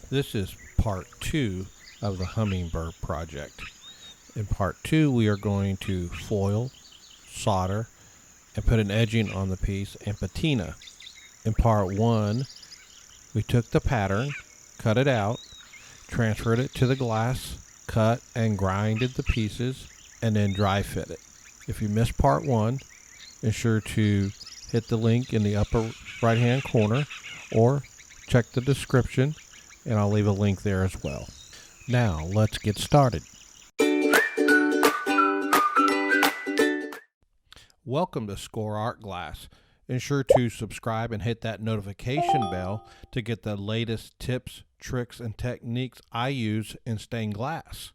This is part 2 of the Hummingbird project. In part 2 we are going to foil, solder, and put an edging on the piece and patina. In part 1 we took the pattern, cut it out, transferred it to the glass, cut and grinded the pieces, and then dry fit it. If you missed part 1, ensure to hit the link in the upper right hand corner or check the description and I'll leave a link there as well. Now let's get started. Welcome to SCOARTGLASS. Ensure to subscribe and hit that notification bell to get the latest tips, tricks, and techniques I use in stained glass.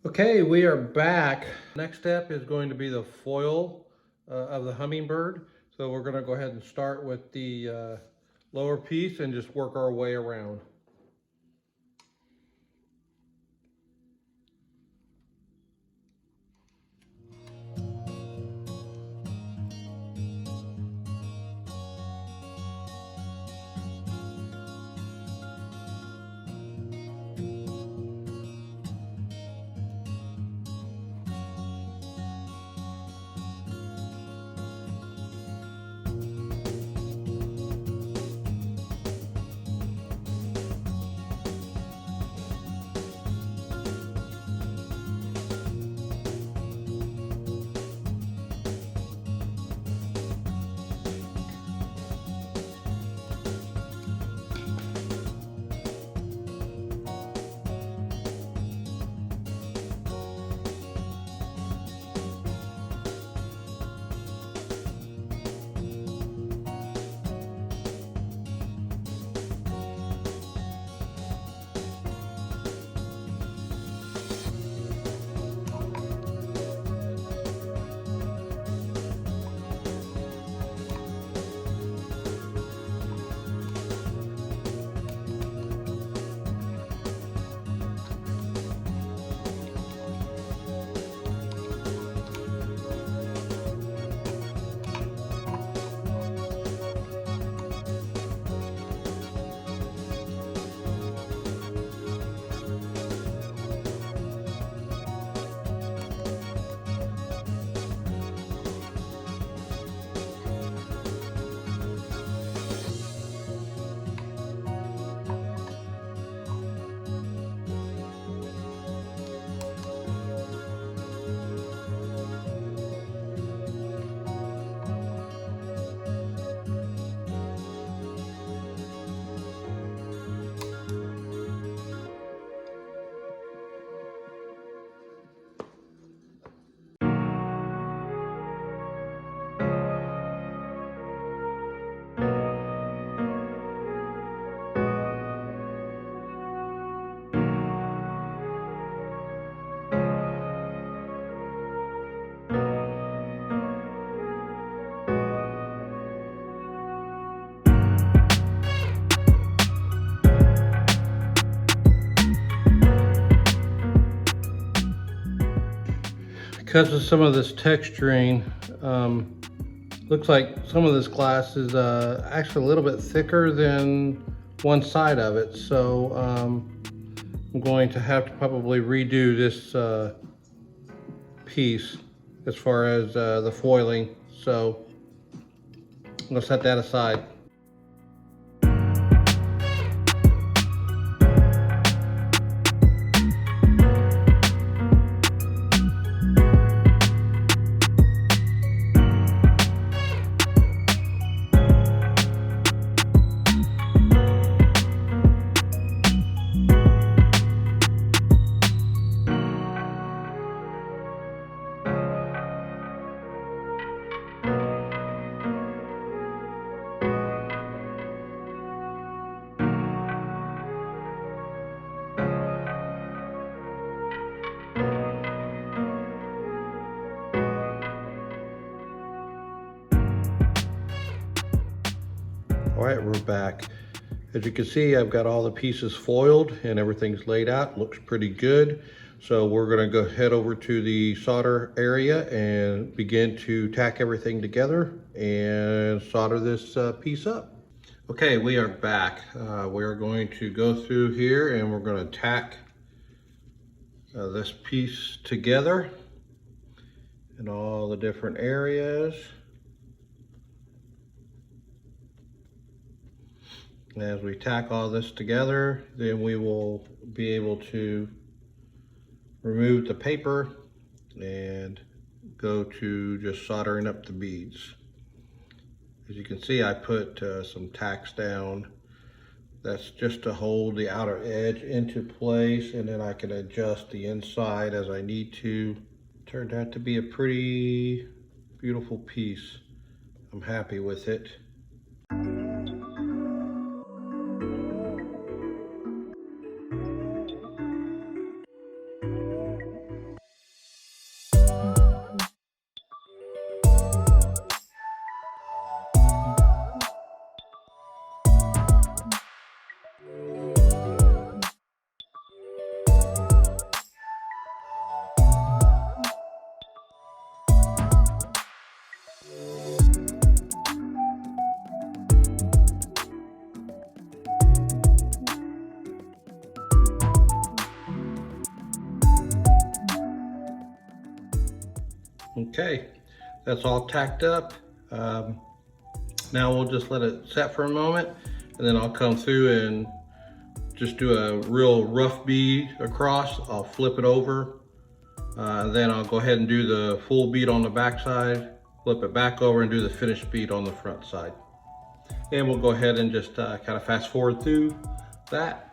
Okay, we are back. Next step is going to be the foil of the hummingbird. So we're going to go ahead and start with the lower piece and just work our way around. Because of some of this texturing, looks like some of this glass is actually a little bit thicker than one side of it. So I'm going to have to probably redo this piece as far as the foiling. So I'm going to set that aside. All right, we're back. As you can see, I've got all the pieces foiled and everything's laid out. Looks pretty good. So we're gonna go head over to the solder area and begin to tack everything together and solder this piece up. Okay, we are back. We're going to go through here and we're going to tack this piece together in all the different areas. As we tack all this together, then we will be able to remove the paper and go to just soldering up the beads. As you can see, I put some tacks down. That's just to hold the outer edge into place, and then I can adjust the inside as I need to. Turned out to be a pretty beautiful piece. I'm happy with it. Okay, that's all tacked up. Now we'll just let it set for a moment, and then I'll come through and just do a real rough bead across. I'll flip it over, then I'll go ahead and do the full bead on the back side, flip it back over and do the finished bead on the front side. And we'll go ahead and just kind of fast forward through that.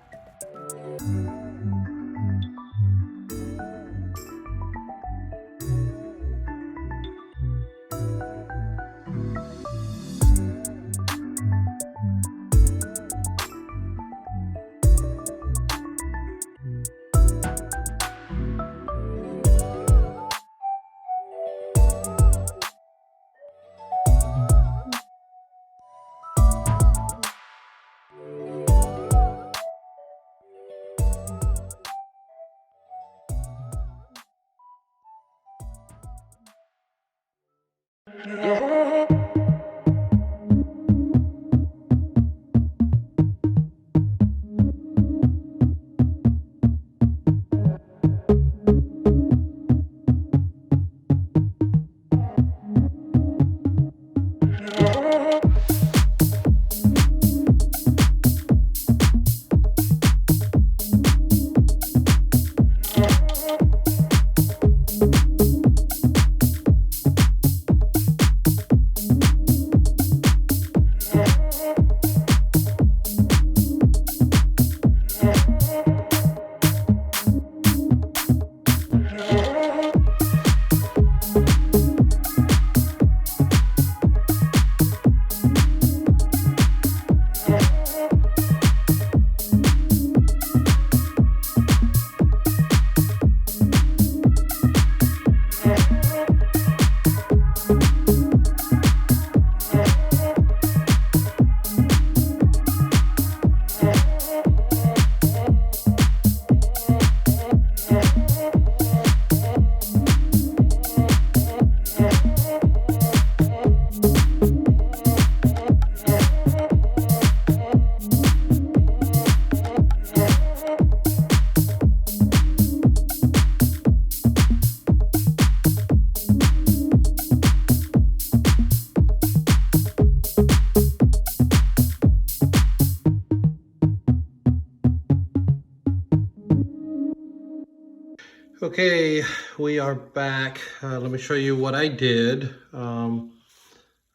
Okay, we are back. Let me show you what I did. I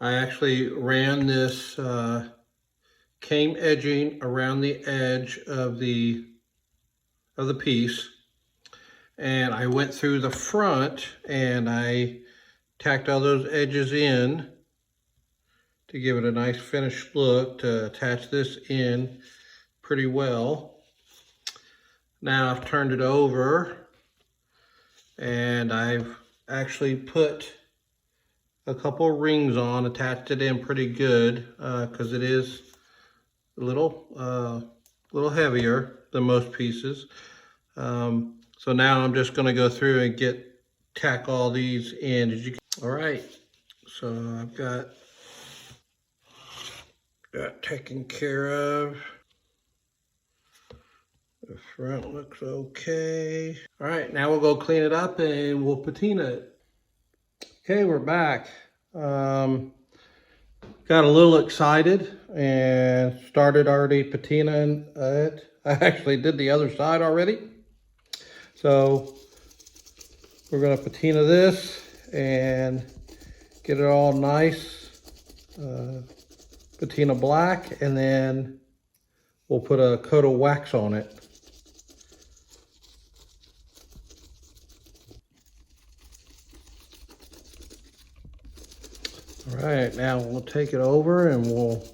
actually ran this came edging around the edge of the piece, and I went through the front and I tacked all those edges in to give it a nice finished look, to attach this in pretty well. Now I've turned it over and I've actually put a couple rings on, attached it in pretty good because it is a little heavier than most pieces. So now I'm just going to go through and tack all these in. All right, so I've got got taken care of. The front looks okay. All right, now we'll go clean it up and we'll patina it. Okay, we're back. Got a little excited and started already patinaing it. I actually did the other side already. So we're gonna patina this and get it all nice, patina black, and then we'll put a coat of wax on it. All right, now we'll take it over and we'll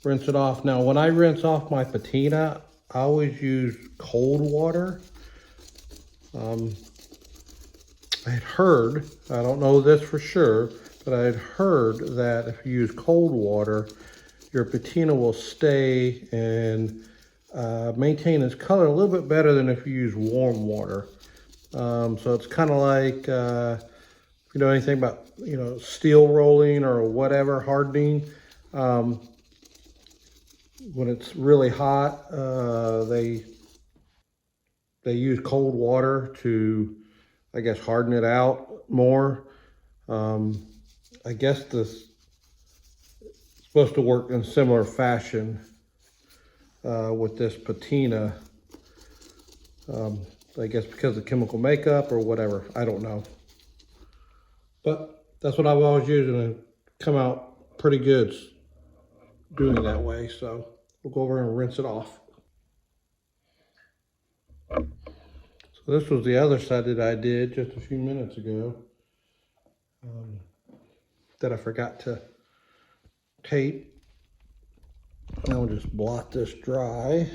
rinse it off. Now, when I rinse off my patina, I always use cold water. I had heard, I don't know this for sure, but I had heard that if you use cold water, your patina will stay and maintain its color a little bit better than if you use warm water. So it's kind of like, if you know anything about, steel rolling or whatever, hardening, when it's really hot, they use cold water to, I guess, harden it out more. I guess this is supposed to work in similar fashion with this patina. I guess because of chemical makeup or whatever, I don't know. But that's what I've always used, and it come out pretty good doing it that way. So we'll go over and rinse it off. So this was the other side that I did just a few minutes ago that I forgot to tape. Now we'll just blot this dry.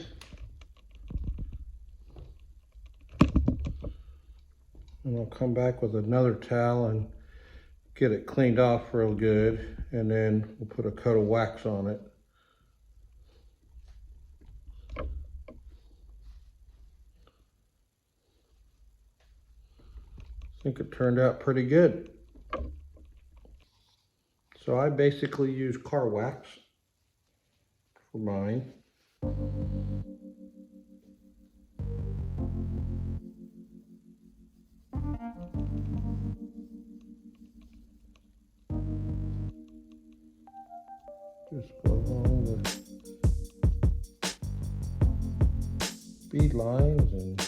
And I'll come back with another towel and get it cleaned off real good, and then we'll put a coat of wax on it. I think it turned out pretty good. So I basically use car wax for mine. Just go along the bead lines and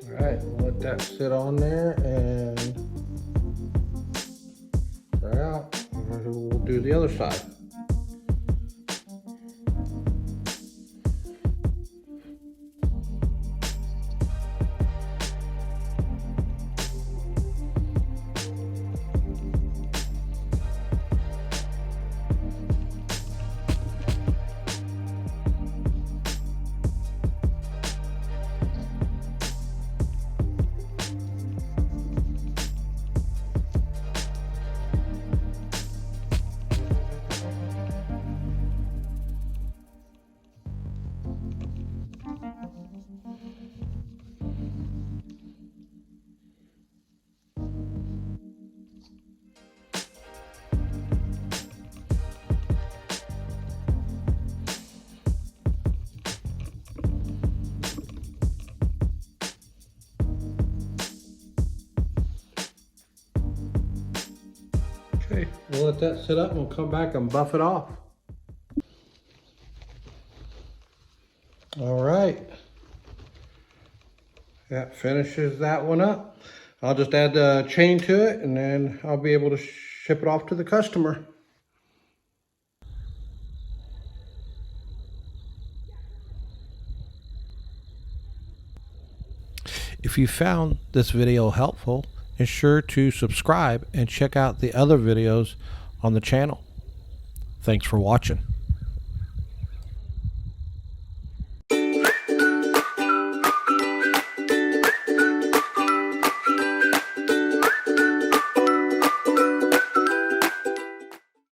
all right, we'll let that sit on there and dry out. We'll do the other side. Okay, we'll let that sit up and we'll come back and buff it off. All right, that finishes that one up. I'll just add the chain to it and then I'll be able to ship it off to the customer. If you found this video helpful, be sure to subscribe and check out the other videos on the channel. Thanks for watching.